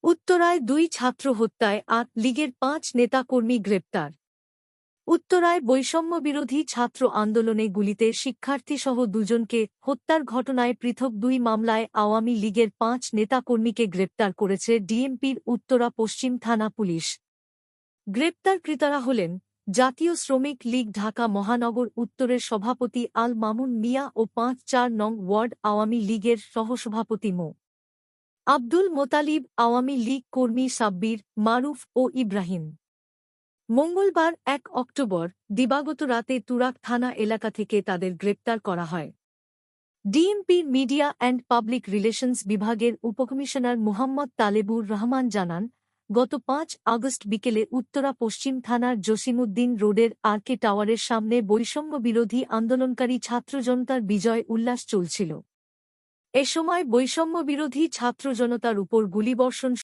উত্তরায় ২ ছাত্র হত্যায় লীগের ৫ নেতাকর্মী গ্রেপ্তার। উত্তরায় বৈষম্যবিরোধী ছাত্র আন্দোলনে গুলিতে শিক্ষার্থীসহ দুজনকে হত্যার ঘটনায় পৃথক ২ মামলায় আওয়ামী লীগের ৫ নেতাকর্মীকে গ্রেপ্তার করেছে ডিএমপির উত্তরা পশ্চিম থানা পুলিশ। গ্রেপ্তারকৃতরা হলেন জাতীয় শ্রমিক লীগ ঢাকা মহানগর উত্তরের সভাপতি আল মামুন মিয়া ও ৫-৪ নং ওয়ার্ড আওয়ামী লীগের সহসভাপতি মো. আব্দুল মোতালিব, আওয়ামী লীগ কর্মী সাব্বির, মারুফ ও ইব্রাহিম। মঙ্গলবার ১ অক্টোবর দিবাগত রাতে তুরাগ থানা এলাকা থেকে তাদের গ্রেপ্তার করা হয়। ডিএমপির মিডিয়া অ্যান্ড পাবলিক রিলেশনস বিভাগের উপকমিশনার মুহাম্মদ তালেবুর রহমান জানান, গত ৫ আগস্ট বিকেলে উত্তরা পশ্চিম থানার জসিমউদ্দিন রোডের আরকে টাওয়ারের সামনে বৈষম্যবিরোধী আন্দোলনকারী ছাত্র জনতার বিজয় উল্লাস চলছিল। এ সময় বৈষম্যবিরোধী ছাত্র জনতার উপর গুলিবর্ষণ